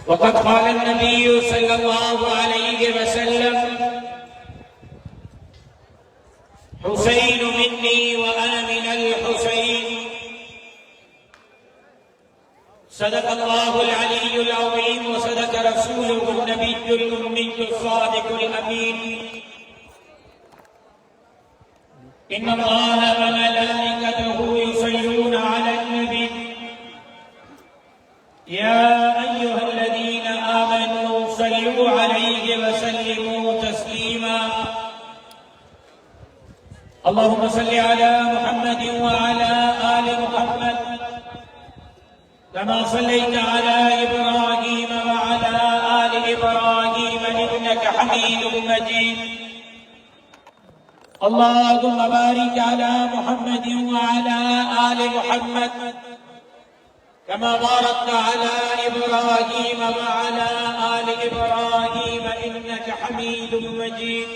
وقد قال النبي صلى الله عليه وسلم: حسين مني وأنا من الحسين. صدق الله العلي العظيم وصدق رسوله النبي الأمي الصادق الأمين. إن الله وملائكته يصلون على النبي يا أيها الذين آمنوا صلوا عليه وسلموا تسليما. اللهم صل على محمد وعلى آل محمد كما صليت على إبراهيم وعلى آل إبراهيم إنك حميد مجيد. اللهم بارك على محمد وعلى آل محمد كما باركت على إبراهيم وعلى آل إبراهيم إنك حميد مجيد.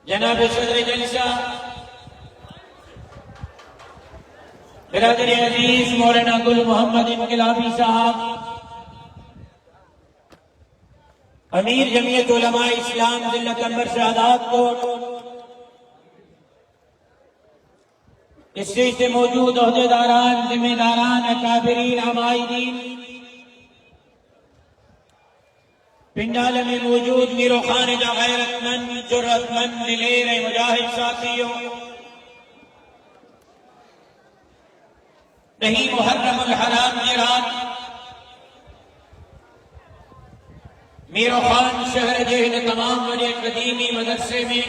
جناب صدر جلسہ، برادر عزیز مولانا گل محمد انقلابی صاحب، امیر جمعیت علماء اسلام ذلت انور سعادات کو، اسٹیج سے موجود عہدیداران، ذمہ داران، اکابرین، عمائدین، پنڈال میں موجود میرو خانجہ غیرت مند، جرأت مند، دلیر مجاہد ساتھیوں، نہیں محرم الحرام کی رات میرو خان شہر جہد تمام بڑے قدیمی مدرسے میں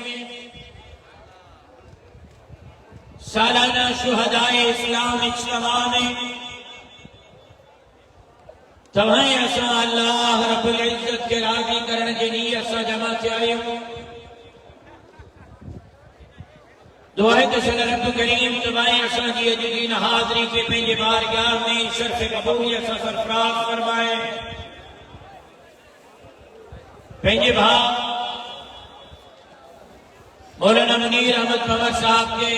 سالانہ شہدائے اسلام اجتماع میں تمہیں اسا اللہ رب العزت کے راضی کرنے کے لیے اسا جمع سے آئے ہوں. دعائے تسل رب کریم دعائے اسا جی اجدین حاضری کے پنجے بارگاہ میں شرف قبولی اسا سرفراز فرمائے. پنجے بھاگ مولانا منیر احمد پور صاحب کے،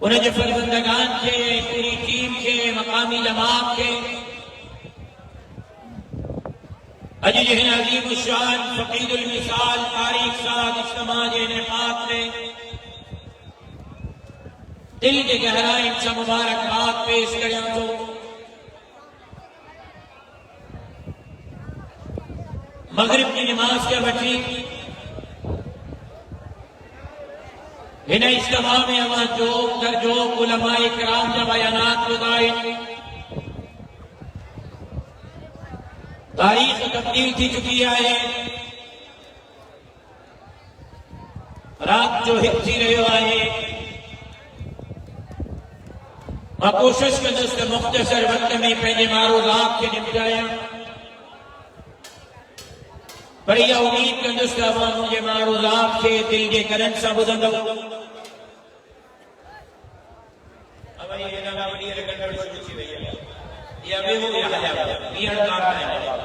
انہیں جو فرزندگان کے، پوری ٹیم کے، مقامی جماعت کے، اجی جہن عظیم الشان فقید المثال تاریخ ساتھ اجتماع انعقاد میں دل کے گہرائیں سے مبارکباد پیش کریں تو مغرب کی نماز کے بچی انہیں اجتماع میں ہمیں جوک در جوک علماء کرام جب بیانات بتائے، تاریخ تبدیل تھی چکی ہے. رات جو حفظی رہے آئے میں کوشش کے دست مختصر وقت میں پہلے معروضات کے نمٹایا، بڑی امید کے دست عوام مجھے معروضات کے دل کے کرن سا بدندو. اب یہ نہ بڑی رکھڑ شروع سی رہی ہے یہ ابھی ہو گیا ہے یہ کام ہے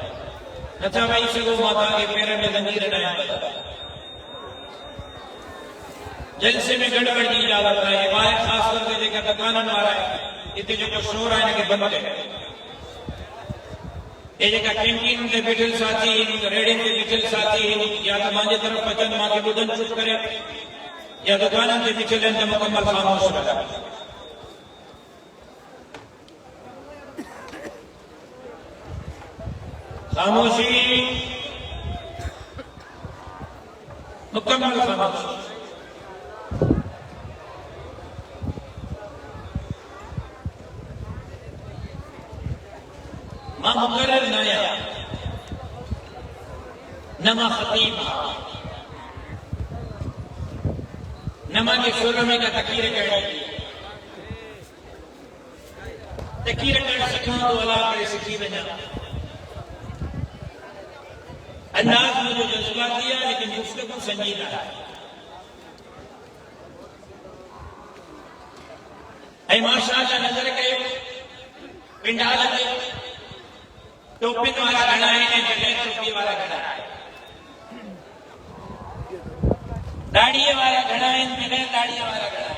نتا بھائی سگو ماتا کے پیرے میں زنجیر نہ ہے. جلسے میں گڑبڑ دی اجازت ہے، باہر خاص کر کے دیکھا دکانن والا ہے اتنے جو کچھ شور آئے کہ بند ہے. یہ جگہ کینٹین کے بیٹھل ساتھی ریڈنگ کے بیٹھل ساتھی یا تو مانجے طرف پچن ماں کے بدن چپ کرے یا دکانن کے بیٹھل ہیں مکمل خاموش رہا. خاموشی، مکمل خاموشی. ماں مقرر نیا نما خطیب نما کے شروع میں کا تکیر کرنے تکیر کرنے سکھاں تو اللہ پر سکھی بنا انداز میں جو جذبہ دیا لیکن گفتگو سنجیدہ ہے. اے ماشاءاللہ نظر کرے پنڈال کے ٹوپی والا گھڑا ہے جگہ ٹوپی والا گھڑا ہے، داڑھی والا گھڑا ہے بغیر داڑھی والا گھڑا ہے.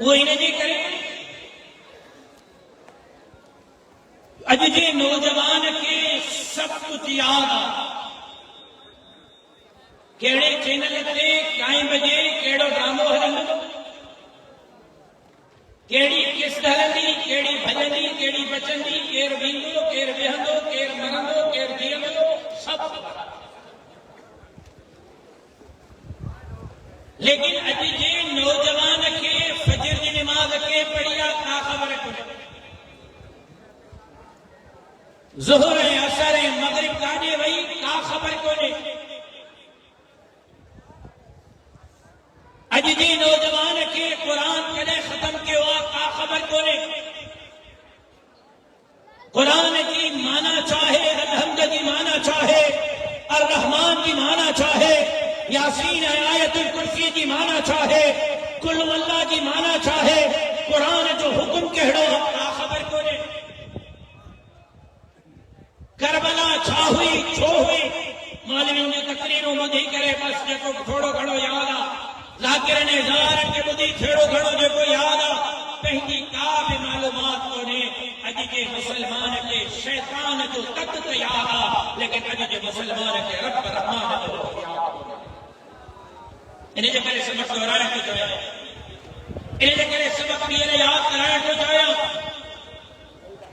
وہ انہیں جی کرے اج جی نوجوان کے سب کچھ یاد آ کیڑے چینل تے کائیں بجے کیڑو ڈرامو ہلندو کیڑی قسط ہلندی کیڑی بھجندی کیڑی بچندی کیر ویندو کیر وہندو کیر مرندو کیر جیندو سب لیکن اج جی نوجوان کے فجر کی نماز کے پڑھیا کا خبر کو ظہر اثر مغرب کاجے وئی کا خبر کو اج جی نوجوان کے قرآن کدے ختم کیا کا خبر کو قرآن کی مانا چاہے الحمد کی مانا چاہے الرحمن کی مانا چاہے یاسین آیت الکرسی کی مانا چاہے کل اللہ کی مانا چاہے قرآن جو حکم کہڑو کا خبر کو کربلا چھا ہوئی چھو ہوئی مولویوں نے تقریروں بدھی کرے بس جکو تھوڑو گھڑو یاد آ ذاکر نے زارن کے بدھی تھوڑو گھڑو جکو یاد آ پہنی کا بھی معلومات کو نے اج کے مسلمان کے شیطان جو تک یاد آ لیکن اج کے مسلمان کے رب رحمان جو یاد آ انہیں جو کرے سبق دہرائے کو چاہیا انہیں جو کرے سبق یہ یاد کرائے کو چاہیا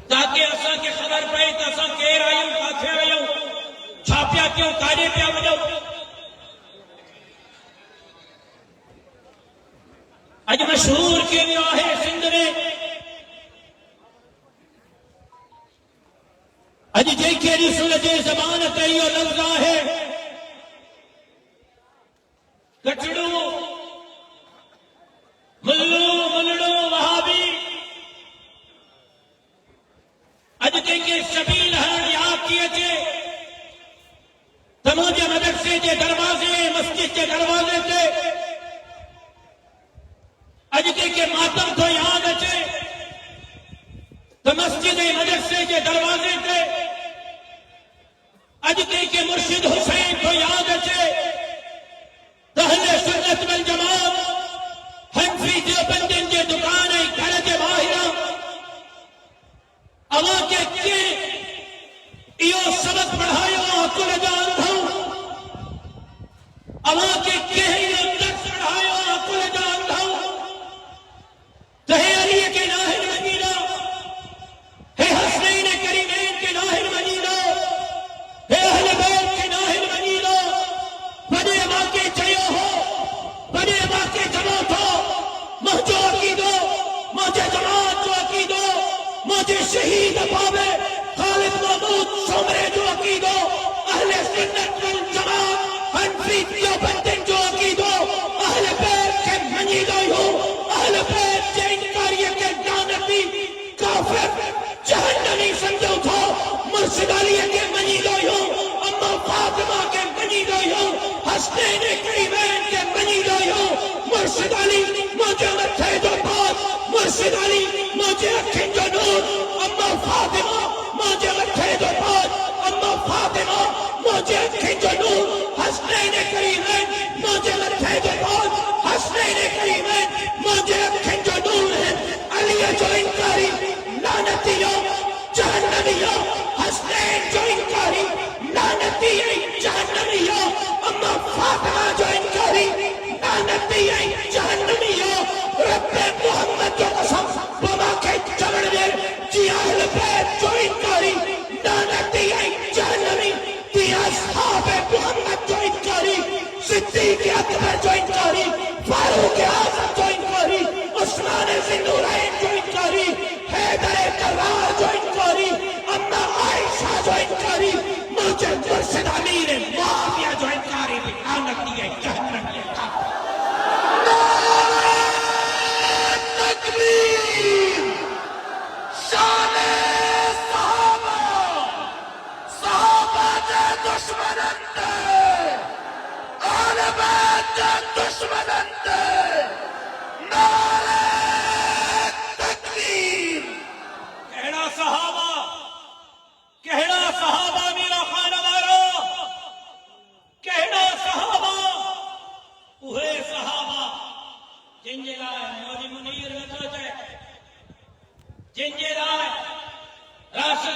تاکہ اساں کے خبر پئی تو اساں کیر آئیوں کاتھے آئیوں چھاپیا کیوں کاجے پیا وجو اج مشہور کے ہے سندھ میں اج جے کیڑی سلجے زبان تیو لفظ ہے کچڑو ملو ملڑو وہابی اج کے شبیل ہر یاد کیے تھے تموجے مدرسے کے دروازے مسجد کے دروازے تھے اج کے ماتم کو یاد اچے تو مسجد مدرسے کے دروازے تھے اج کے مرشد حسین کو یاد اچے تو اہل سنت والجماعت حنفی دیوبندین کے دکان ہے گھر کے باہر اواں کے ایو سبق پڑھایا کل جان تھا اواں کے ایو درس پڑھایا کل جان تھا تہے علی کے ناہل مدینہ ہے حسنین کریمین کے ناہل مدینہ ہے اہل بیت کے ناہل مدینہ بڑے واقع چاہیے ہو بڑے واقع جمع تھا مہجو عقیدو مجھے جماعت جو عقیدو مجھے شہید پاوے خالد محمود سمرے جو عقیدو اہل سنت والجماعت حنفی دیوبندین جو عقیدو اہل بیت کے منیدو ہو اہل بیت کے انکاریہ کے جانبی کافر جہنمی سمجھو تھا مرشد علی کے منیدو ہو اما فاطمہ کے منیدو ہو حسنین کریمین کے منیدو ہو مرشد علی مجھے متھے جو پاس مرشد علی مجھے اکھیں جو نور اما فاطمہ مجھے متھے جو پاس اما فاطمہ مجھے اکھیں جو نور حسنین کریمین مجھے متھے جو پاس حسنین کریمین مجھے اکھیں جو نور ہیں علی جو انکاری لعنتی ہو جہنمی ہو حسنین جو انکاری لعنتی ہے جہنمی ہو اما فاطمہ جو انکاری لعنتی ہے جہنمی ہو رب محمد جو قسم بابا کے چمڑ دے جی اہل بیت جو انکاری لعنتی ہے جہنمی دی اصحاب محمد جو انکاری صدیق اکبر جو انکاری فاروق اعظم جو انکاری عثمان ذی النورین جو انکاری حیدر کرار جو انکاری اما عائشہ جو انکاری مجھے مرشد امیر معاویہ جو انکاری بھی لعنتی ہے جہنمی ہے تکبیر شان صحابہ صحابہ دے دشمنن دے اہل بیت دے دشمنن دے نعرہ تکبیر کہڑا صحابہ میرا خانوارو کہڑا صحابہ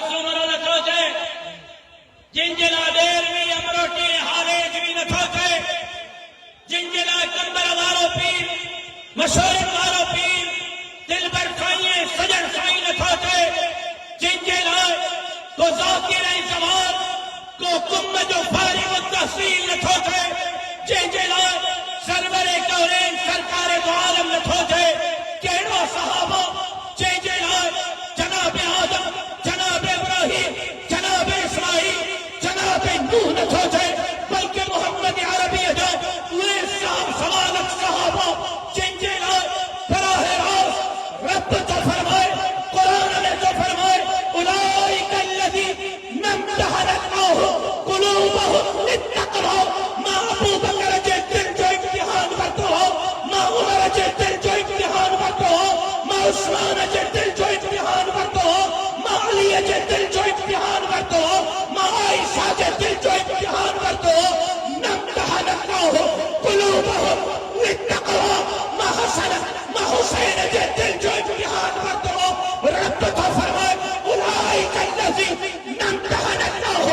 سومرو نتھو چے جنجلا دیر بھی امروٹی حالیج بھی نتھو چے جنجلا کمبر وارو پیر مشورن وارو پیر دل بر سائیں سجن سائیں نتھو چے جنجلا کو ذاکر زمان کو کم جو فارغ التحصیل نتھو چے جنجلا سرور کونین سرکار دو عالم نتھو چے کیڑو صحابہ جنجلا جناب آدم جناب ابراہیم جناب اسماعیل جناب نوح نتھو چے بلکہ محمد عربی جو وہ سوالک صحابہ جنجلا براہ راست رب تو فرمائے قرآن میں تو فرمائے اولئک الذین امتحن اللہ قلوبہم للتقوی ما ابو بکر جے دل جو امتحان کرتو ہو ما عمر جے دل جو امتحان کرتو ہو ما عثمان جے دل جو امتحان کرتو ہو ما علی جے دل جو امتحان کرتو ہو ما عائشہ جے دل جو امتحان کرتو ہو امتحن اللہ قلوبہم للتقوی ما حسین جے دل جو امتحان کرتو ہو رب تو فرمائے اولئک الذین امتحن اللہ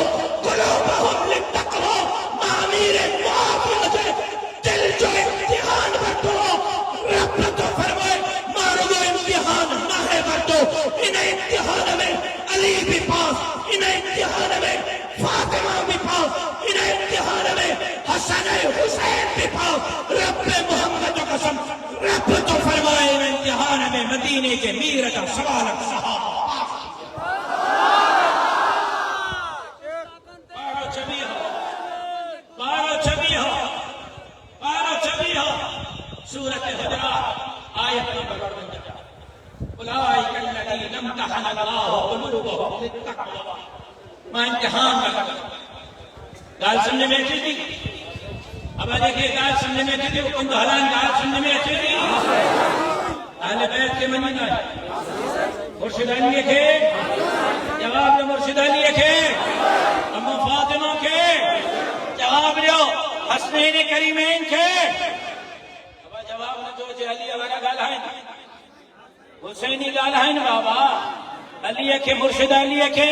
قلوبہم للتقوی ما امیر معاویہ جے دل جو امتحان کرتو ہو رب تو فرمائے مارو امتحان نہ ہے کرتو انہیں امتحان میں علی بھی پاس انہیں امتحان میں فاطمہ بھی پاس انہیں امتحان میں حسن حسین بھی پاس رب محمد و قسم رب تو فرمائے امتحان میں مدینے کے میر کا سوالک صحابہ پارو چبی ہو سورۃ حجرات آیت نمبر 52 اولئک الذین امتحن اللہ قلوبہم للتقوی میں امتحان لگا گال سننے میں اچھی تھی اب دیکھئے گال سننے میں اچھی تھی وہ کندو حلان گال سننے میں اچھی تھی اہل بیت کے منی نہ مرشد علی کے جواب دے مرشد علی کے اما فاطمہ کے جواب دیو حسنین کریمین کے اب جواب نہ جو علی ہمارا گال ہے حسینی گال ہے نا بابا علی کے مرشد علی کے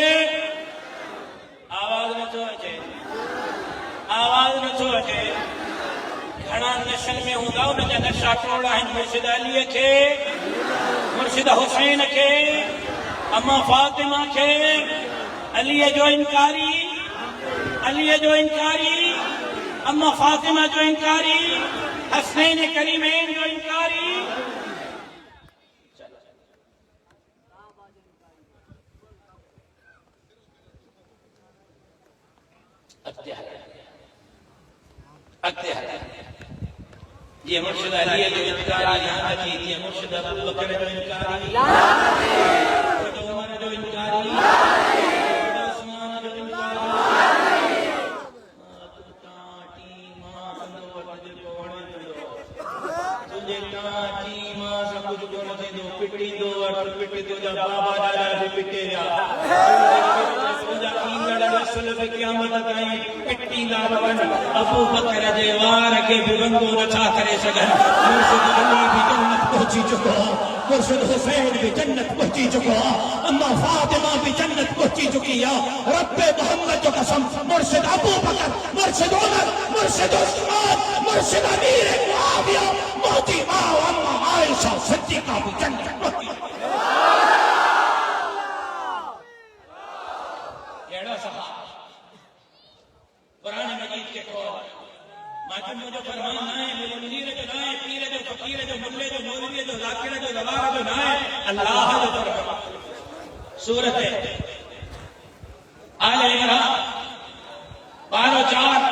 آواز نہ چھوڑے آواز نہ چھوڑے گھڑا نشل میں ہوں گا انہیں جا نشہ ٹوڑا ہے مرشد علی کے مرشد حسین کے اما فاطمہ کے علی جو انکاری اما فاطمہ جو انکاری حسنین کریمین جو انکاری یہ مرشد علی جو انکاری یہاں کی یہ مرشد ابو بکر جو انکاری مرشد عمر جو انکاری مرشد عثمان جو انکاری تجھے تاٹی ماں سا کچھ گوڑ دے دو پٹی دو اور پٹی دو جا بابا دادا بھی پٹے جا قیامت تائیں پٹی لالون ابو بکر جے وار کے بلندو نچا کرے سگن مرشد علی بھی جنت پہنچی چکا مرشد حسین بھی جنت پہنچی چکا اما فاطمہ بھی جنت پہنچی چکی ہے رب محمد جو قسم مرشد ابو بکر مرشد عمر مرشد عثمان مرشد امیر معاویہ موتی ماں اما عائشہ صدیقہ بھی جنت پہنچی قرآن مجید کے قول ماتم جو فرمان نہ ہے وہ منیر جو نہ ہے پیر جو فقیر جو ملے جو مولوی جو ذاکر جو دوار جو نہ ہے اللہ جو فرمان سورت آل عمران 12:4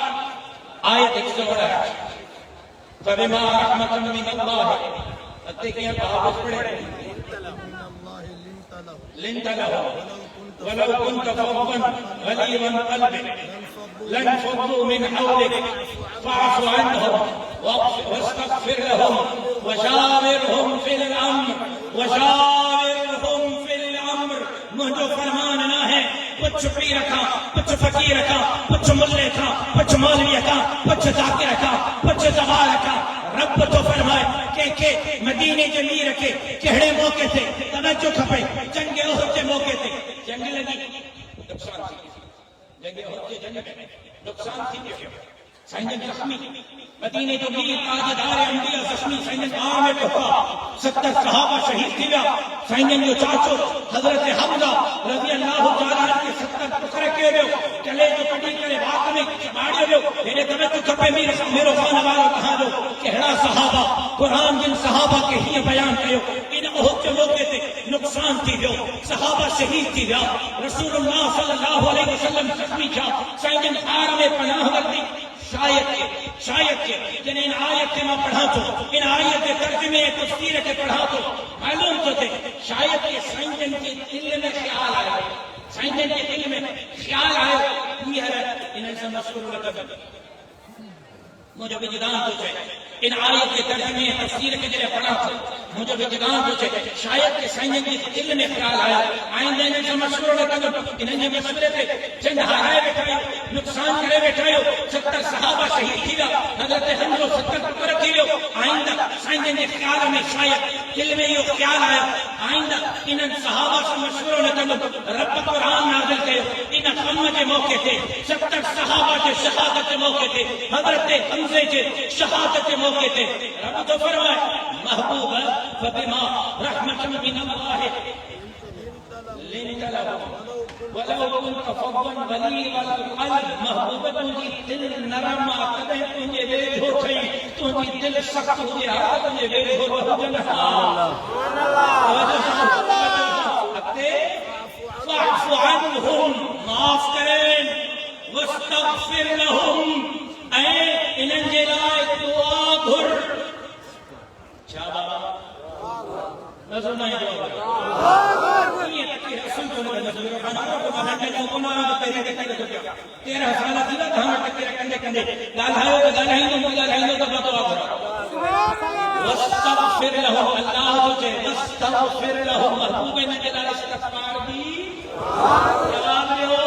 آیت 108 فبما رحمت من اللہ اتقیا بہت پڑھے لنت له ولو كنت فظا غليظ القلب لانفضوا من حولك فاعف عنهم واستغفر لهم وشاورهم في الامر مجھے فرمان نہ ہے کچھ پیر رکھا کچھ فقیر رکھا کچھ ملے رکھا کچھ مولوی رکھا کچھ ذاکر رکھا کچھ زبان رکھا رب تو فرمائے کہ مدینے کے میر کے کہڑے موقع تھے توجہ کھپے جنگ احد کے موقع تھے جنگ لگی جنگ احد کے جنگ میں نقصان تھی کیا سائنجن زخمی مدینے جو میر تاجدار انبیاء زخمی سائنجن آر میں پہتا 70 صحابہ شہید تھی گیا سائنجن جو چاچو حضرت حمزہ رضی اللہ تعالیٰ کے 70 ٹکڑے کے گئے چلے جو کٹی کرے بات میں چماڑے گئے میرے توجہ کپے میرے خانہ والا کہاں دو کہڑا صحابہ قرآن جن صحابہ کے ہی بیان کرو ان احد کے موقع تے نقصان تھی گیا صحابہ شہید تھی گیا رسول اللہ صلی اللہ علیہ وسلم زخمی تھا سائنجن آر میں پناہ ورتی شاید کے جن ان آیت کے میں پڑھا تو ان آیت کے ترجمے تفسیر کے پڑھا تو معلوم تو تھے شاید کے سائنجن کے دل میں خیال آیا سائنجن کے دل میں خیال آیا یہ ہے انہیں سے مشہور لگا مجھے وجدان تو چاہے ان آیت کے ترجمے تفسیر کے جنہیں پڑھا تو مجھے وجدان تو چاہے شاید کے سائنجن کے دل میں خیال آیا آئندہ انہیں سے مشہور لگا انہیں سے مشورے تھے جنگ ہارائے بیٹھائے نقصان کرے بیٹھائے 70 صحابہ شہید تھی گا حضرت حمزہ 70 ٹکڑے تھی گا آئندہ سائنجن کے خیال میں شاید دل میں یہ خیال آیا آئندہ ان صحابہ سے مشوروں نے کہا رب قرآن نازل کرے ان غم کے موقع تھے 70 صحابہ کے شہادت کے موقع تھے حضرت حمزہ کے شہادت کے موقع تھے رب تو فرمائے محبوب فبما رحمت من اللہ لنت لهم ولو كنت فظا غليظ القلب محبوب تجھے دل نرم آقدے تجھے بے ہو گئی تجھے دل سخت ہو گیا تجھے بے ہو فاعف عنهم معاف کریں واستغفر لهم اے انہن جلائے دعا گھر کیا بابا نظر نہیں دعا تیرہ سالہ دیگا دھانا ٹکے کندے کندے لالہائیو تو لالہائیو تو لالہائیو تو بطوا کرا واستغفر لہو اللہ تجھے واستغفر لہو محبوب نجلال استغفار بھی جواب لے ہو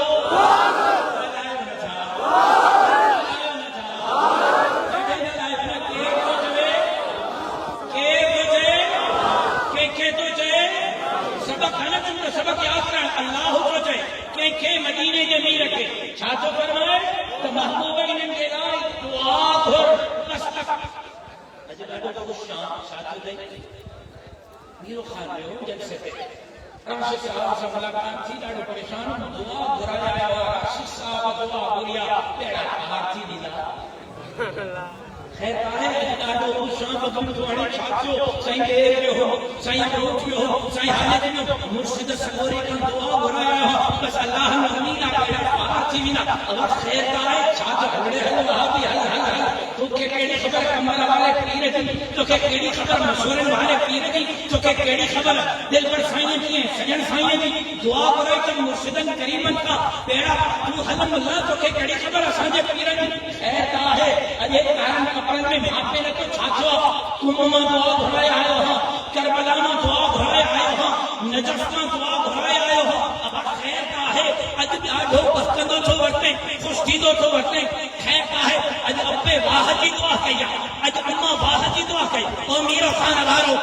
سبق یاد کریں اللہ ہو جائے کہ مدینے کے نہیں رکھے چھاتو فرمائے تو محبوب انہوں کے لائے دعا دھر مستق اجل اڈو کو شام چھاتو دیں میرو خان رہے ہو جلسے پہ راشد صاحب سے ملاقات تھی ڈاڑو پریشان دعا دھرا جائے اور راشد صاحب دعا بوریا پیڑا کہار تھی دینا خیر کہا ہے ڈاڑو کو شام کو تم دوڑے چھاتو سائیں دیکھ رہے ہو سائیں روٹی ہو سائیں حالت میں مرشد سگوری کا دعا برایا ہو بس اللہ نغمینا پیڑا پار تھی بینا اور خیر کہا ہے چھاتو ہلڑے ہلو آبی ہل تو کہ کیڑی خبر کمال والے پیرے دی تو کہ کیڑی خبر مشورن والے پیرے دی تو کہ کیڑی خبر دل پر سائیں دی سجن سائیں دی دعا برائی تو مرشدن قریبن کا پیڑا تو حلم اللہ تو کہ کیڑی خبر سانجے پیرے دی خیر کہا ہے اجے کارن کپڑن میں ماپے نہ تو چھاتو تم اما دعا بھرائے آئے ہو کربلا میں دعا بھرائے آئے ہو نجف میں دعا بھرائے آئے ہو اب خیر کہا ہے اج آڈو پسکندوں چھو بڑھتے خوشتیدوں چھو بڑھتے خیر کہا ہے اج ابے واہ جی دعا کیا اج اما واہ جی دعا کی او میرا خانہ دارو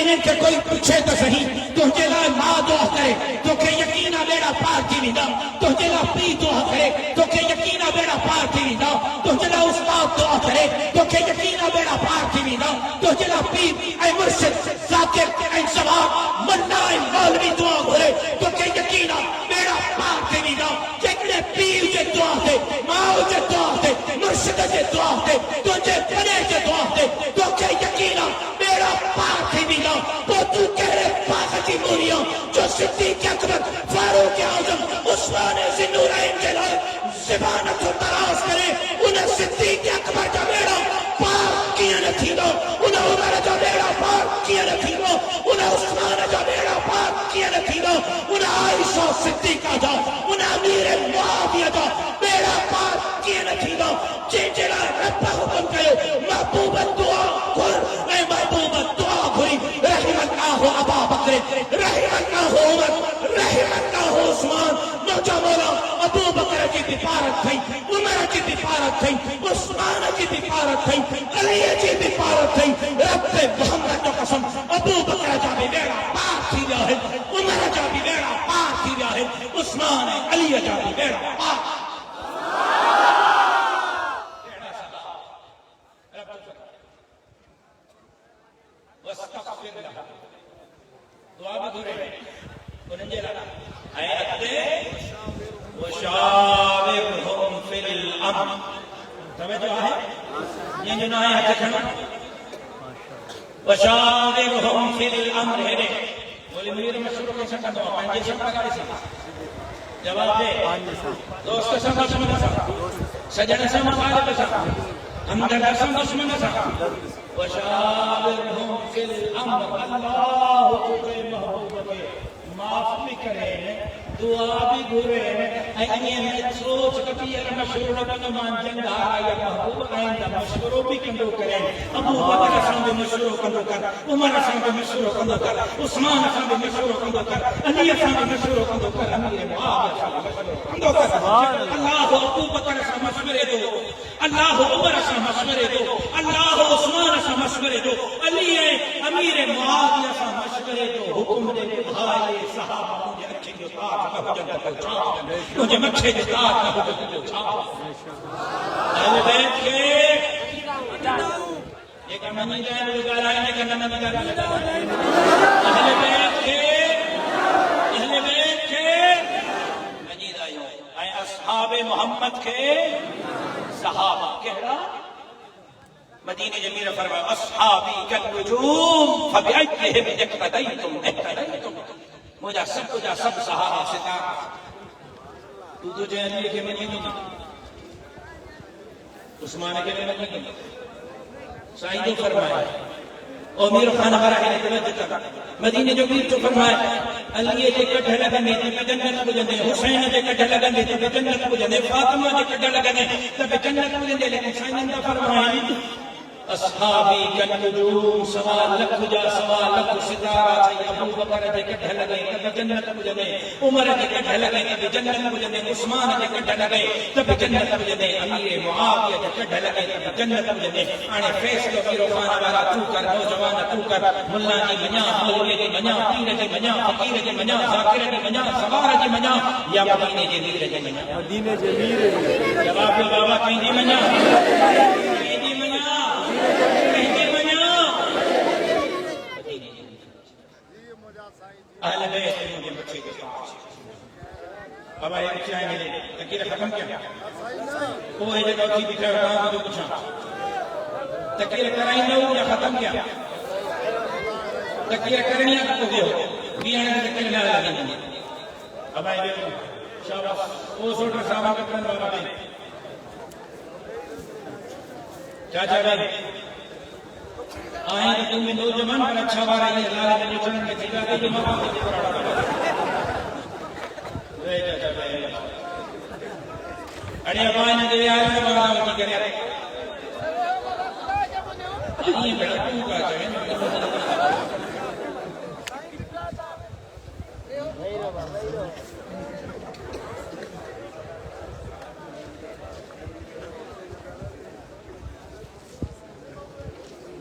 انن کے کوئی پوچھے تو صحیح تجھے لا ماں دعا کرے تو کہ یقینا بیڑا پار کی وینا تجھے لا پی دعا کرے تو کہ یقینا بیڑا پار کی وینا تجھے لا استاد دعا کرے تو کہ یقینا بیڑا پار کی وینا تجھے لا پی اے مرشد ذاکر اے سواب منا اے مولوی دعا کرے تو کہ یقینا بیڑا پار کی وینا جکڑے پیر کے دعا دے ماں کے دعا دے مرشد کے دعا دے تجھے بنے کے دعا دے تو کہ یقینا بیڑا پار کی وینا تو کہرے پاک کی موریاں جو صدیق اکبر فاروق اعظم عثمان ذی النورین کے لئے زبانت و تراز کرے انہیں صدیق اکبر کا بیڑا پار کیا نہ تھی دو انہیں عمر کا بیڑا پار کیا نہ تھی دو انہیں عثمان کا بیڑا پار کیا نہ تھی دو انہیں عائشہ صدیقہ دا انہیں امیر معاویہ دا بیڑا پار کیا نہ تھی دو جنجلہ رب حکم کرے محبوب دعا کر اے محبوب دعا کری رحم اللہ ابا بکر رحم اللہ عمر رحم اللہ عثمان موجہ مولا ابو بکر کی بفارت تھی عمر کی بفارت تھی عثمان کی بفارت تھی علی کی بفارت تھی رب محمد جو قسم ابو بکر جا بھی بیڑا پار تھی رہا ہے عمر جا بھی بیڑا پار تھی رہا ہے عثمان ہے، علی اجازی بیڑا دعا بھی دھرے انہیں جیلا آیت وشاورہم فی الامر سمجھ جو ہے یہ جو نہ آیت کھڑا وشاورہم فی الامر ہے بولی میر مشہور کو سکتا دعا پانچے سب کا گاڑی سکتا جواب دے دوست سب دشمن سکتا سجن سب مخالف سکتا ہمدرد سب دشمن سکتا وشاورہم فی الامر اللہ تجھے محبوب کے معاف بھی کرے دعا بھی گھرے میں سوچ کبھی اگر مشہور کنمان جنگارا یا محبوب آئندہ مشہور بھی کندو کرے ابو بکر اسلام بھی مشہور کندو کر عمر اسلام بھی مشہور کندو کر عثمان اسلام بھی مشہور کندو کر علی اسلام بھی مشہور کندو کر امیر معاویہ اسلام بھی مشہور کندو کر اللہ ابو بکر اسلام مشورے دو اللہ عمر اسلام مشورے دو اللہ عثمان اسلام مشورے دو علی امیر معاویہ اسلام مشورے دو حکم دے بھائی صحابہ مجھے اچھے جو مجھے مچھے کے ساتھ نہ ہو پوچھا اہل بیت کے ایک امنی جائے لگا رہا ہے کہ نہ لگا رہا ہے اہل بیت کے مجید آئیوں اے اصحاب محمد کے صحابہ کہہ رہا مدینہ جمیرہ فرمایا اصحابی کالنجوم فبأیہم اقتدیتم اہتدیتم مجھا سب صحابہ ستارہ تو جہنی کے منی نہیں عثمان کے منی نہیں سائیدو فرمایا امیر خانہ براہی نے توجہ کر مدینہ جو میر تو فرمایا علی جے کٹھ لگنے تے جنت کو جندے حسین جے کٹھ لگنے تے جنت کو جندے فاطمہ جے کٹھ لگنے تے جنت کو جندے لیکن سائیدن دا فرمایا اصحابی کالنجوم سوا لکھ جا سوا لکھ ستارہ چاہیے ابو بکر جے کٹھ لگے تب جنت کو جندے عمر جے کٹھ لگے تب جنت کو جندے عثمان جے کٹھ لگے تب جنت کو جندے امیر معاویہ جے کٹھ لگے تب جنت کو جندے آنے فیصلو کی روخانہ والا تو کر نوجوان تو کر ملا جی منیا مولوی جی منیا پیر جی منیا فقیر جی منیا ذاکر جی منیا سوار جی منیا یا مدینے جی میر جی منیا مدینے جی میر جواب بابا کہیں جی منیا اہل بیت مجھے بچے کے ساتھ اب آئے بچے آئے ملے تکیر ختم کیا وہ ہے جگہ کی دکھا رہا ہوں جو پوچھا تکیر کرائیں لو یا ختم کیا تکیر کرنی ہے تو بھی ہو بیانے میں تکیر نہ لگیں اب آئے بے شاباش وہ سوٹر صاحبہ کا کرن والا بے چاچا بھائی آئیں تو تمہیں نوجوان پر اچھا بارا ہے اللہ نے نوچن کے چیزا کے جو مقام کے پراڑا رہے چاچا بھائی اڑے ابائیں نے دے آئے میں بارا ہوتی کرے آئیں بڑا کیوں کہا جائے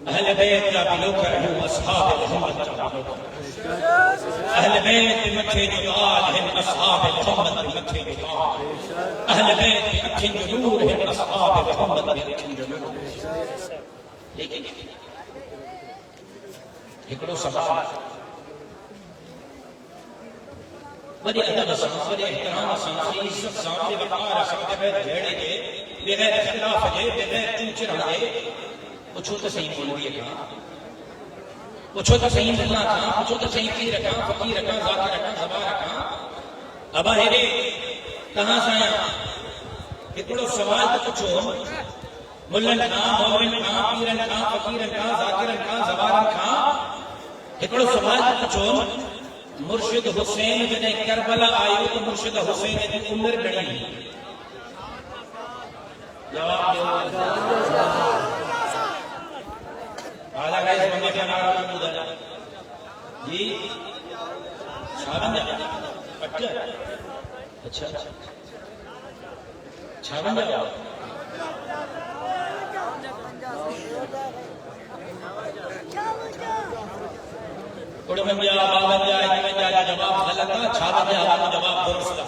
اہل بیت کا بلو کر ہوں اصحاب محمد اہل بیت مکھے جو آل ہیں اصحاب محمد مکھے جو آل اہل بیت کی اکھیں جو نور ہیں اصحاب محمد کی اکھیں جو نور لیکن ایکڑو سوال بڑی ادب سان بڑی احترام سان عزت سان بے وقار سان بغیر جھیڑے دے بغیر اختلاف دے بغیر تنچر دے پوچھو تو صحیح مولوی کہاں پوچھو تو صحیح ملا کہاں پوچھو تو صحیح پیر کہاں فقیر کہاں ذاکر کہاں زبار کہاں ابا ہے کہاں سے آیا اتنا سوال تو پوچھو ملن کہاں مولن کہاں پیرن کہاں فقیرن کہاں ذاکرن کہاں زبارن کہاں اتنا سوال تو پوچھو مرشد حسین جنہیں کربلا آئیو تو مرشد حسین نے عمر گڑی جواب دو آدھا گائز بندے کا نارا کا مدد جی چھابن جا پٹر اچھا چھابن جا کوڑ بن جا بابن جا جواب لگا چھاوا دے آپ جواب درست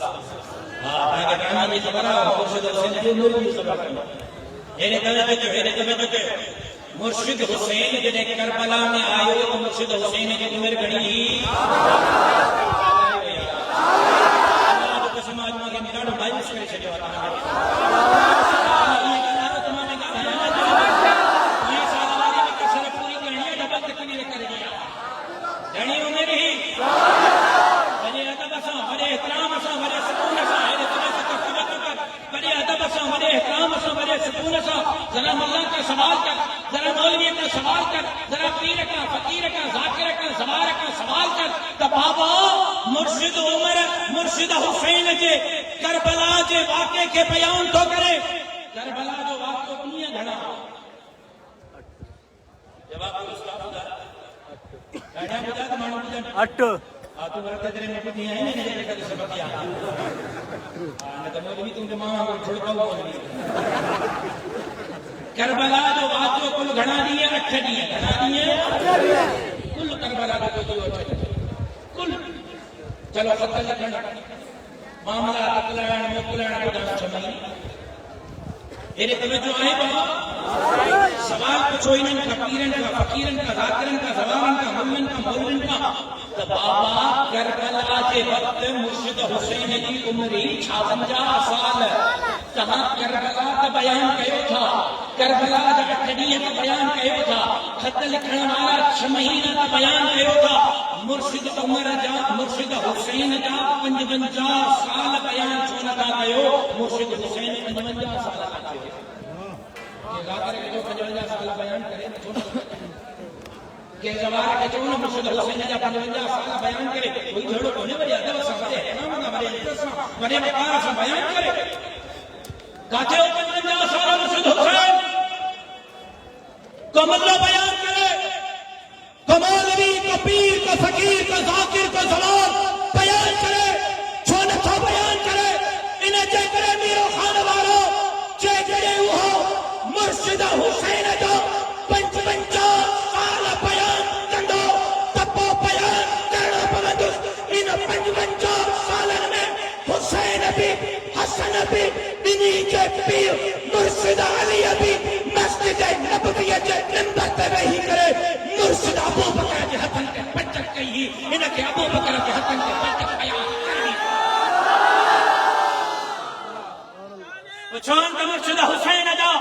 ہاں کہ کہانی کی خبر ہے مرشد حسین جو نور کی خبر ہے اینے توجہ مرشد حسین جنے کربلا میں آئے تو مرشد حسین کی عمر گھڑی ہی اللہ جو قسم آجمہ کے میراڈو بھائی اس میں چھڑے ہوتا ہے ذرا ملا کا سوال کر ذرا مولوی کا سوال کر ذرا پیر کا فقیر کا ذاکر کا زوار کا سوال کر تو بابا مرشد عمر مرشد حسین کے کربلا کے واقعے کے بیان تو کرے کربلا جو واقعہ دنیا گھڑا جواب استاد گاڑیاں بجا تو مانو بجا اٹ تو برکت تیرے میں کچھ نہیں ہے نہیں جیسے کہ سبق کیا نہ تو مولوی تم کے ماں کو چھوڑتا ہوا مولوی کربلا جو واقعہ کل گھڑا دیئے اٹھ دیئے گھڑا دیئے کل کربلا جو کوئی اٹھ دیئے کل چلو قتل لکھنا معاملہ قتلان مقلان قدام چھمائی میرے توجہ آئے بابا سوال پوچھو انہوں کا پیرن کا فقیرن کا ذاکرن کا زوارن کا ممن کا مولن کا تو بابا کربلا کے وقت مرشد حسین کی عمری 56 سال کہاں کربلا کا بیان کیوں تھا کربلا کا اٹھڑیہ کا بیان کیوں تھا خط لکھنا والا 6 مہینہ کا بیان کیوں تھا مرشد عمر جا مرشد حسین جا 55 سال بیان چھونا تھا کیوں مرشد حسین 55 سال کا یہ ذاکر کے جو 55 سال بیان کرے چھونا کہ زوار کے چھونا مرشد حسین جا 55 سال بیان کرے کوئی جھوڑو کونے بڑی ادب سا بڑے احرام بڑے عزت سا بڑے وقار سا بیان کرے کہتے ہو 55 سال مرشد حسین کو ملہ بیان کرے کو مولوی کو پیر کو فقیر کو ذاکر کو زوار بیان کرے چھونا تھا بیان کرے انہیں جے کرے میرو خانوارو جے کرے وہ مرشد حسین جو 55 سال بیان کندو تپو بیان کرنا پوندس ان 55 سالن میں حسین بھی حسن بھی انہی کے پیر مرشد علی بھی مسجد نبویہ کے منبر پہ وہی کرے مرشد ابو بکر کے ہتھن کے پچک کہی انہیں کے ابو بکر کے ہتھن کے پچک بیان کرنی وچھان کا مرشد حسین جا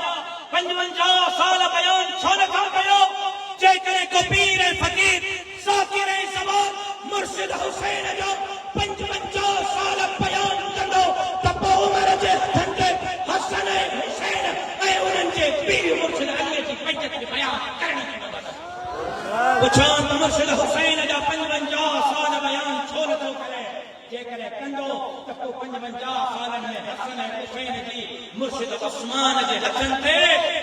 55 سال بیان چھوڑ کھا گئے جے کرے کو پیر فقیر ذاکر زوار مرشد حسین جو 55 سال بیان کندو تب عمر جے ہتھن کے حسن حسین اے انہن جے پیر مرشد علی جی پچک بیان کرنی وچھان کا مرشد حسین جا 55 سال بیان چھوڑ دو کرے جے کرے کندو تب 55 سالن میں حسن حسین جی مرشد عثمان جے ہتھن تے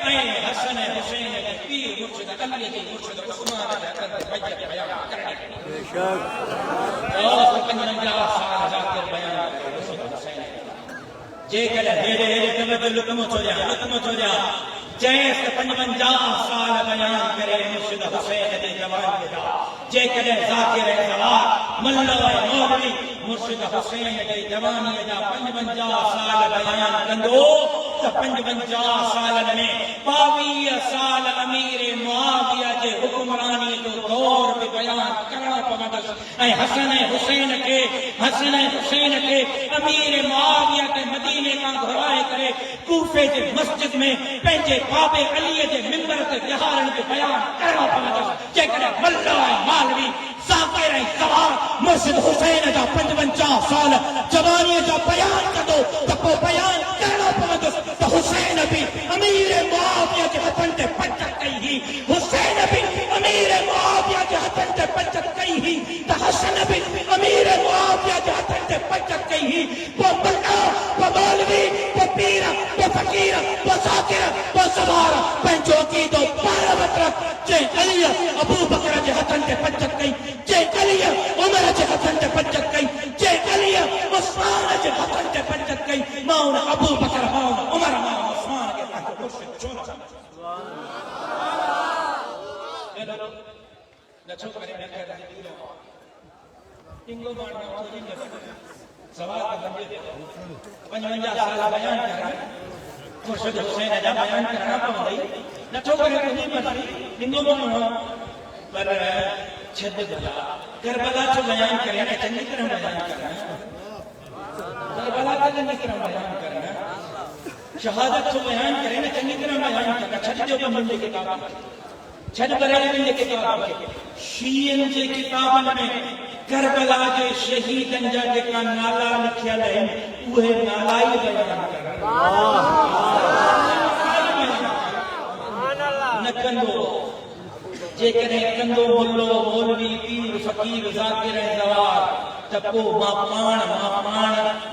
اے حسن حسین جے پیر مرشد علی جی مرشد عثمان جے ہتھن تے بچ بیان کرنی بے شک اور 55 سال ذاکر بیان مرشد حسین جے کرے دے توجہ لکم ہو جا جیس 55 سال بیان کرے مرشد حسین دے جوان کے دا جے کرے ذاکر زوار ملہ مولوی مرشد حسین دے جوانی دا 55 سال بیان کندو تو 55 سال میں 22 سال امیر معاویہ کے حکمرانی تو دور پہ بیان کرنا پوندس اے حسن حسین کے امیر معاویہ کے مدینے کا گھرائے کرے کوفے کے مسجد میں پہنچے باب علی کے منبر کے بہارن کے بیان کرنا پوندس جے کرے ملہ مولوی ذاکر زوار مرشد حسین دا 55 سال جوانی دا بیان کردو تب بیان کرنا پوندس تو حسین بھی امیر معاویہ کے ہتھن تے پچک کئی حسین بھی امیر معاویہ کے ہتھن تے پچک کئی تو حسن بھی امیر معاویہ کے ہتھن تے پچک کئی وہ ملہ وہ مولوی وہ پیر وہ فقیر وہ ذاکر وہ زوار پنجو کی دو 12 مطرف جے علی ابو بکر کے ہتھن تے پچک کئی جے علی عمر کے ہتھن تے پچک کئی جے علی عثمان کے ہتھن تے پچک کئی ماؤن ابو بکر ماؤن عمر ماؤن عثمان کے ہتھن تے مرشد چھوڑا سبحان اللہ نچو کرے نہ کہہ ٹنگو مارنا ہو جی سوال کا بندے 55 سال بیان کرنا مرشد حسین اجا بیان کرنا پوندی نٹھو کرے کوئی مطلب ٹنگو مارنا پر چھد بلا کربلا تو بیان کرے کہ چنگی طرح بیان کرنا کربلا کا چنگی طرح بیان کرنا شہادت تو بیان کرے کہ چنگی طرح بیان کرنا چھد جو بندے کتاب چھد بریلوی جے کتاب شیعن جے کتابن میں کربلا کے شہیدن جا جکا نالا لکھیا ہے اوہ نالا ہی بیان کرنا نکندو جے کرے کندو ملو مولوی پیر فقیر ذاکر زوار تپو ماپان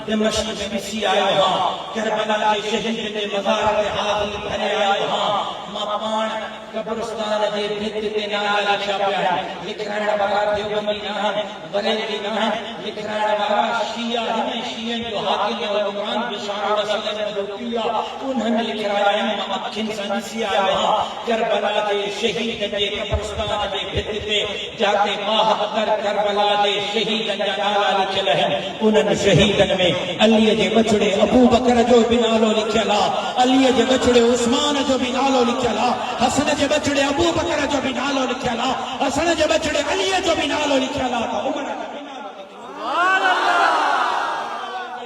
دمشق میں بسی آئے ہاں کربلا کے شہید دے مزار دے حاضر بھرے آئے ہاں ماپان قبرستان دے بھت تے نالا لکھا پیا ہے لکھران والا دیوبندی نہ ہے بریلوی نہ ہے لکھران والا شیعہ ہیں شیعہ جو حاکم اور عمران بشار رسول مدوکیہ انہوں نے لکھرایا ہے مکھن سنسی آئے ہاں کربلا دے شہید دے قبرستان دے بھت تے جاتے ماہتر کربلا دے شہید دے نالا لکھل ہے انہوں شہیدن میں علی جے بچڑے ابو بکر جو بنالو لکھلا علی جے بچڑے عثمان جو بنالو لکھلا حسن جے بچڑے ابو بکر جو بنالو لکھلا حسن جے بچڑے علی جو بنالو لکھلا تھا عمر جو بنالو سبحان اللہ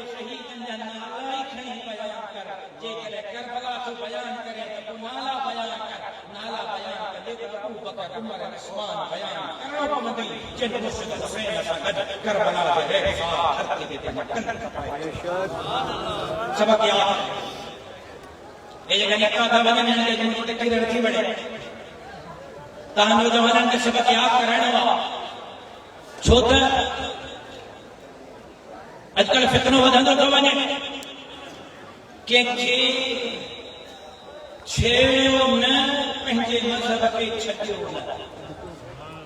شہیدن جا نالا ہی کھڑی بیان کر جے کرے کربلا تو بیان کرے تو نالا بیان کر نالا بیان کر دے ابو بکر عمر عثمان بیان کرو مدی جن مرشد حسین سگد کربلا دے ہے ہر کے تے مکن کپائے سبق یاد اے جگہ نکا دا ونن دے جو تے کیڑے رکھی بڑے تانو جو ونن دے سبق یاد کرنا وا چھوٹا اج کل فتنو ودندو تو ونے کہ چھیڑیو نہ پنجے مذہب کے چھڈیو نہ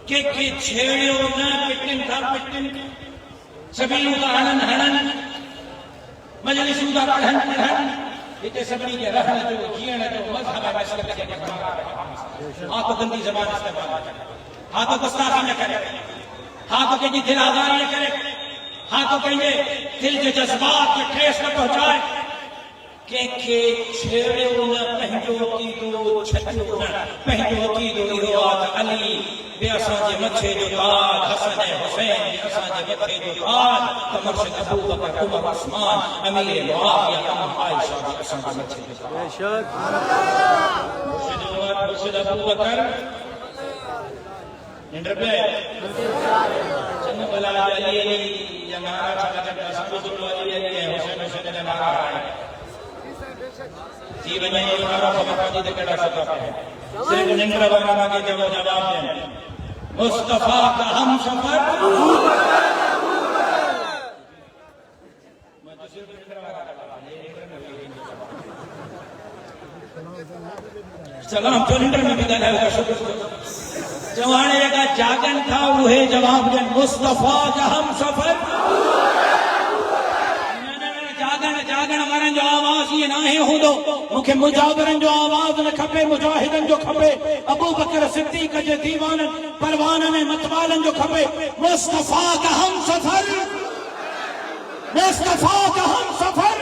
کہ چھیڑیو نہ پٹن تھا پٹن سبھی کا ہنن مجلس دا پڑھن یہ سبھی کے رہن جو جیئن جو مذہب ہے مسلک کے ہاں تو گندی زبان استعمال کرے ہاں تو گستاخی نہ کرے ہاں تو کہیں دل آزاری نہ کرے ہاں تو کہیں دل کے جذبات کے ٹھیس نہ پہنچائے کہ چھیڑیو نہ پہنجو کی دو چھتیو نہ پہنجو کی دو ایروات علی بے اساں جے مچھے جو تاج حسن حسین بے اساں جے مچھے جو تاج کمرشد ابو بکر عمر عثمان امیر معاویہ تمام عائشہ بے اساں جے مچھے جو تاج بے شک مرشد عمر مرشد ابو بکر نندر پہ چند بلا علی یا نارا چکا سبو علی حسین حسین نے نارا ہے جی بنائیں یہ نارا خبر جی دکڑا سکتا ہے صرف نندر بنا کے جواب دیں مصطفیٰ کا ہم سفر سلام چلنڈر میں بدل ہے شکر جوانے کا جاگن تھا وہی جواب دیں مصطفیٰ کا ہم سفر جاگن مرن جو آواز یہ نہ ہے ہوں دو مکہ مجاورن جو آواز نہ کھپے مجاہدن جو کھپے ابو بکر صدیق جو دیوان پروانن متوالن جو کھپے مصطفیٰ کا ہم سفر مصطفیٰ کا ہم سفر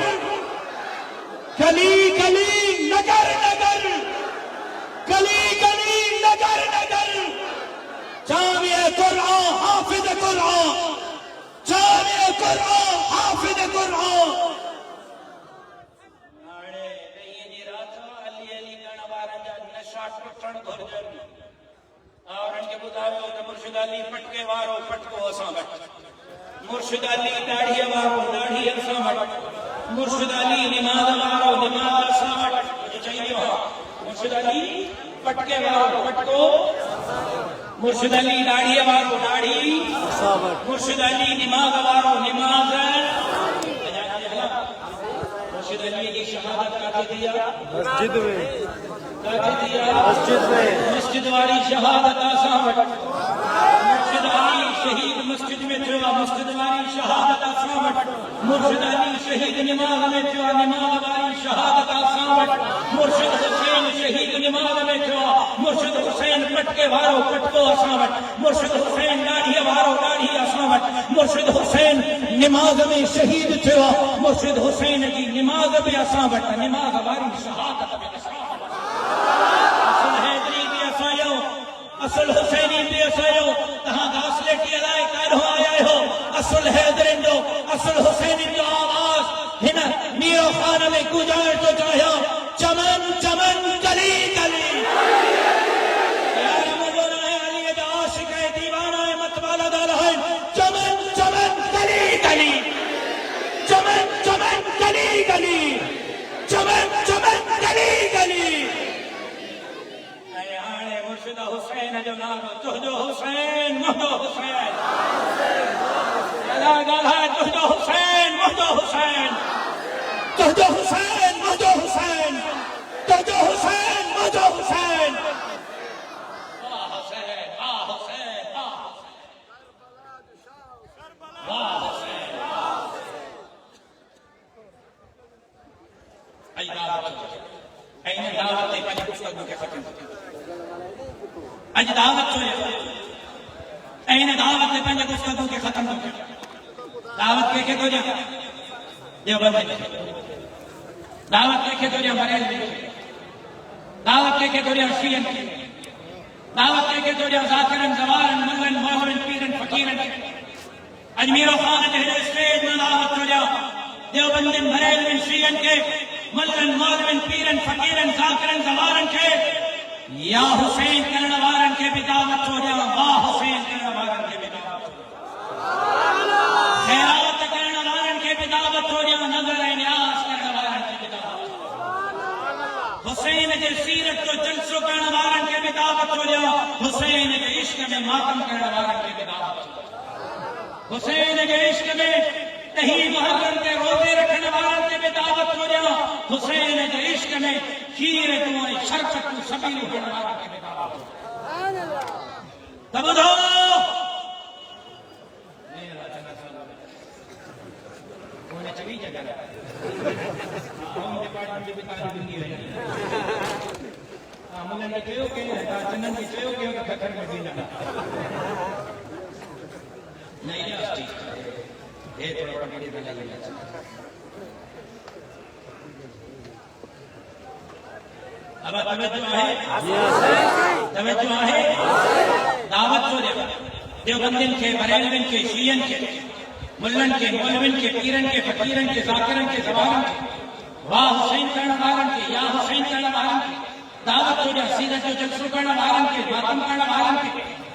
گلی گلی نگر نگر گلی گلی نگر نگر جامع قرآن حافظ قرآن جامع قرآن حافظ قرآن اور ان کے مطابق کہ مرشد علی پٹکے وارو پٹکو اساں وٹ مرشد علی داڑھی وارو داڑھی اساں وٹ مرشد علی نماز وارو نماز اساں وٹ جو چاہیے ہو مرشد علی پٹکے وارو پٹکو مرشد علی داڑھی وارو داڑھی اساں وٹ مرشد علی نماز وارو نماز مرشد علی کی شہادت کا دیا مسجد میں مسجد والی شہادت آسان مرشد علی شہید مسجد میں تھا مسجد والی شہادت آسان مرشد علی شہید نماز میں تھا نماز والی شہادت آسان مرشد حسین شہید نماز میں تھا مرشد حسین پٹکے وارو پٹکو آسان مرشد حسین داڑھی وارو داڑھی آسان وقت مرشد حسین نماز میں شہید تھے مرشد حسین کی نماز بھی اساں وٹ نماز واری شہادت میں اصل حیدری بھی اسایو اصل حسینی بھی اسایو تہاں گاسلیٹی علائے کار ہو آیا ہو اصل حیدرین جو اصل حسینی جو آواز ہنا میرو خانہ میں گجار تو چاہیا چمن چمن گلی گلی گلی گلی چمن چمن گلی گلی اے آنے مرشد حسین جو نارو تہجو حسین مہدو حسین گلا گلا تہجو حسین مہدو حسین تہجو حسین مہدو حسین تہجو حسین مہدو حسین واہ حسین واہ حسین واہ حسین این دعوت تے پنج گفتگو کے ختم اج دعوت ہوئے این دعوت تے پنج گفتگو کے ختم ہو دعوت کے تو جا دیوبند دعوت کے تو جا بریل دعوت کے تو جا شیعہ دعوت کے تو جا ذاکرن زوارن ملن مولن پیرن فقیرن اجمیر و خانہ جہد اسٹیج میں دعوت ہو جا دیوبندن بریل شیعہ کے ملن مولوین پیرن فقیرن ذاکرن زوارن کے یا حسین کرن وارن کے بھی دعوت ہو جا واہ حسین کرن وارن کے بھی دعوت خیرات کرن وارن کے بھی دعوت ہو جا نظر نیاز کرن وارن کے بھی دعوت حسین کے سیرت تو جلسو کرن وارن کے بھی دعوت ہو جا حسین کے عشق میں ماتم کرن وارن کے بھی دعوت حسین کے عشق میں کہیں محرم کے روزے رکھنے والوں کے بھی دعوت ہو جا حسین کے عشق میں کھیر تمہیں شرکت کو سبیل ہونے والوں کے بھی دعوت ہو تب دو انہیں چلی جگہ ہم ڈپارٹمنٹ بھی تعریف نہیں ہوئی ملن کے کہو کہ چنن کے کہو کہ کھکر میں بھی لگا نہیں ہے یہ تھوڑا بڑا میری بنا لگا اب توجہ ہے دعوت ہو جائے دیوبندن کے بریلوین کے شیعن کے ملن کے مولوین کے پیرن کے فقیرن کے ذاکرن کے زوارن کے واہ حسین کرنا وارن کے یا حسین کرنا وارن کے دعوت ہو جائے سیدھا جو جلسو کرنا وارن کے ماتم کرنا وارن کے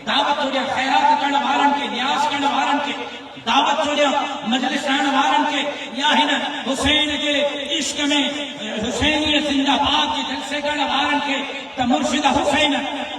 دعوت ہو جائے خیرات کرنا وارن کے نیاز کرنا وارن کے دعوت ہو جائے مجلس رہن وارن کے یا ہنا حسین کے عشق میں حسینی زندہ باد کے جلسے کرنا وارن کے تا مرشد حسین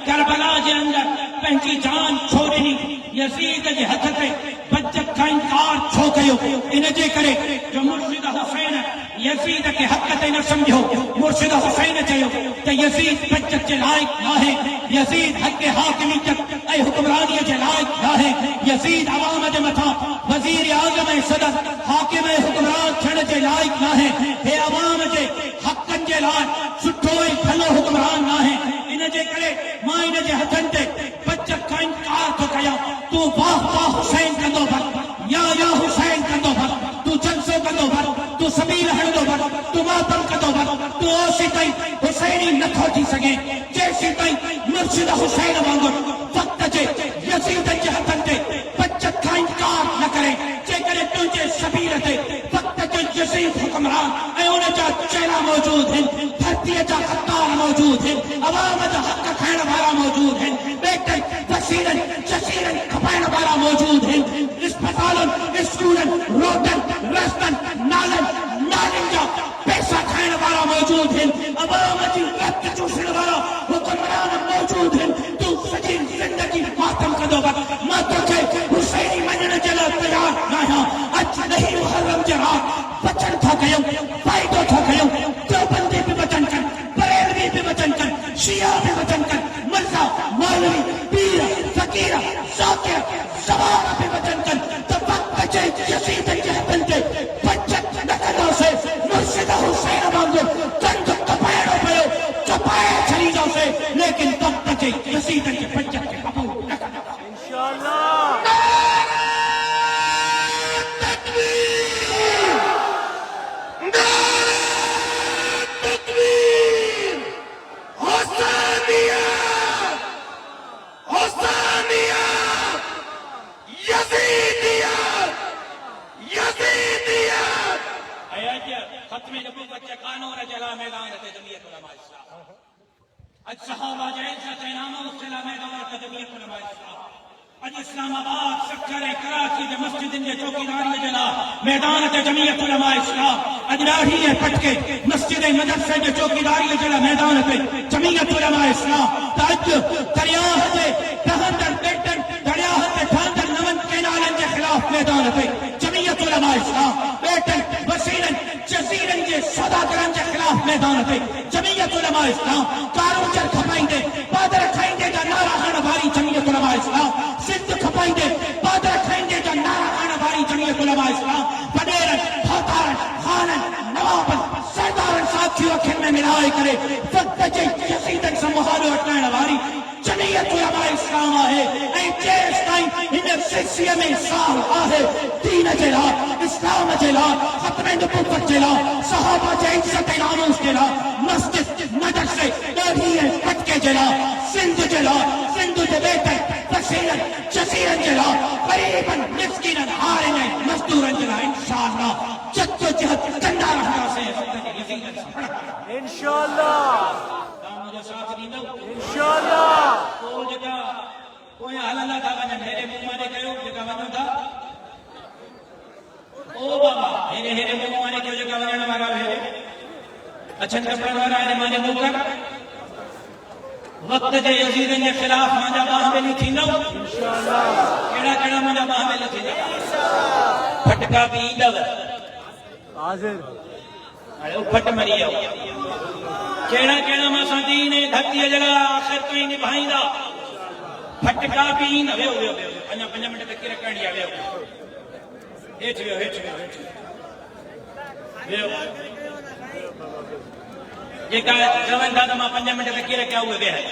کربلا کے اندر پہنچی جان چھوڑنی یزید کے ہتھ پہ بچت کا انکار چھو گئے انہیں جے کرے جو مرشد حسین یزید کے حق تے نہ سمجھو مرشد حسین چاہیو کہ یزید بچت کے لائق نہ ہے یزید حق حاکمیت اے حکمرانی کے لائق نہ ہے یزید عوام دے متھا وزیر اعظم صدر حاکم حکمران چھڑ کے لائق نہ ہے اے عوام دے حقن کے لائق سٹھو بھلو حکمران نہ ہے انہیں جے کرے ماں انہیں جے ہتھن تے بچت کا انکار تو کیا تو واہ واہ حسین کندو بھر یا حسین کندو بھر تو جلسو کندو بھر تو سبیل ہندو بھر تو ماتم کندو بھر تو اوسی تائی حسینی نکھو تھی سگے جیسی تائی مرشد حسین وانگر وقت جے یزید کے ہتھن تے بچت کا انکار نہ کرے جے کرے تجھے سبیل تے وقت جو یزید حکمران اے انہیں جا چہرہ موجود ہیں دھرتی جا خطار موجود ہیں عوام جا حق کھائن والا موجود ہیں بیٹے وسیرن جسیرن کھپائن والا موجود ہیں اسپتالن اسکولن روڈن رستن نالن نالن جا پیسہ کھائن والا موجود ہیں عوام جی رت چوسن والا حکمران موجود ہیں تو سجی زندگی ماتم کدو بر ماتم کے حسینی منن جلا تیار نہ اچ نہیں محرم جرا بچن تھا گئے فائدہ تھا گئے دیوبندی بھی بچن کر بریلوی بھی بچن کر شیعہ بھی بچن کر مرزا مولوی پیر فقیر ذاکر زوار بھی بچن کر تب وقت بچے یزید کے بندے بچت نکلو سے مرشد حسین مانگو کند کپائڑو پہو کپائے چلی جاؤ سے لیکن تب بچے یزید کے بچت کے قبول نکلو انشاءاللہ اسلام آباد سکر کراچی کے مسجد کے چوکیداری جلا میدان تے جمعیت علماء اسلام اجراہی پٹ کے مسجد مدرسے کے چوکیداری جلا میدان تے جمعیت علماء اسلام تاج دریا ہے کہندر بیٹن دریا ہے ٹھاندر نمن کے نالن کے خلاف میدان تے جمعیت علماء اسلام بیٹن وسیلن جزیرن کے سوداگرن کے خلاف میدان تے جمعیت علماء اسلام کاروں چر کھپائیں دے بادر کھائیں دے دا نعرہ ہن بھاری جمعیت علماء اسلام سندھ کھپائیں دے بادر کھائیں دے دا نعرہ ہن بھاری جمعیت علماء اسلام پڈیرن کھوتارن خانن نوابن سردارن ساتھیوں اکھن میں ملائے کرے وقت جے یزیدن سمحالو اٹھائن واری جمعیت علماء اسلام آہے اے جیس تائیں انہیں سلسلے میں سال آہے دین جلا اسلام جلا ختم نبوت جلا صحابہ جے عزت ناموس جلا مسجد مدرسے ڈیڑھی پٹ کے جلا سندھ دے بیٹے وسیلن جزیرن جلا قریباً مسکینن ہارن مزدورن جلا انشاءاللہ جد و جہد کنڈا رہا سے انشاءاللہ مجھے ساتھ نہیں دو انشاءاللہ تو جگہ کوئی حلالہ تھا بنا میرے ممہ نے کہو جگہ بنا تھا او بابا میرے ممہ نے کہو جگہ بنا مارا ہے اچھا کپڑا مارا ہے مانے مکر وقت جے یزیدن کے خلاف مانجا باہ میں نہیں تھی نو انشاءاللہ کیڑا مانجا باہ میں نہیں تھی نو پھٹکا بھی دو حاضر ارے پھٹ مری ہو کیڑا ماسا دینے دھتی جلا آخر کوئی نبھائیں دا پھٹکا بھی نہ ویو پنجا منٹ تک رکھن لیا ویو ہیچ ویو یہ کہا جوان دا ماں پنجا منٹ تک رکھیا ہوئے بے ہے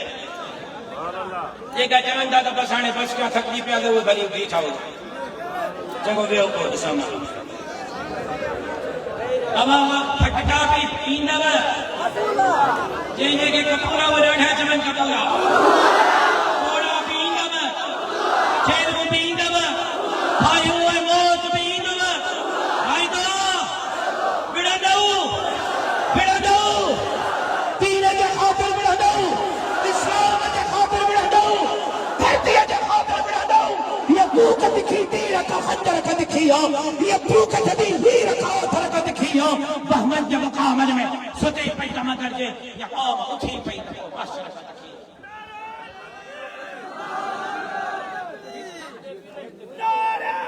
یہ کہا جوان دا بسانے بس کا تھکی پہ آگے ہوئے بھلی بیٹھا ہو جگو ویو کو اسامہ ابا پھٹکا بھی پیندہ جنہیں کے کپورا وہ ڈاڑھا چمن کپورا کوڑا پیندہ چیلو پیندہ بھائی ہوئے موت پیندہ بھائی دو بڑا دو دین کے خاطر بڑا دو اسلام کے خاطر بڑا دو دھرتی کے خاطر بڑا دو یہ بھوک دکھی تیر کا خندر کا دکھیا یہ بھوک دکھی ویر کا اتر کا دکھیا بہمن جب مقامل میں ستے پیدا مدر جے یا قوم اٹھی پیدا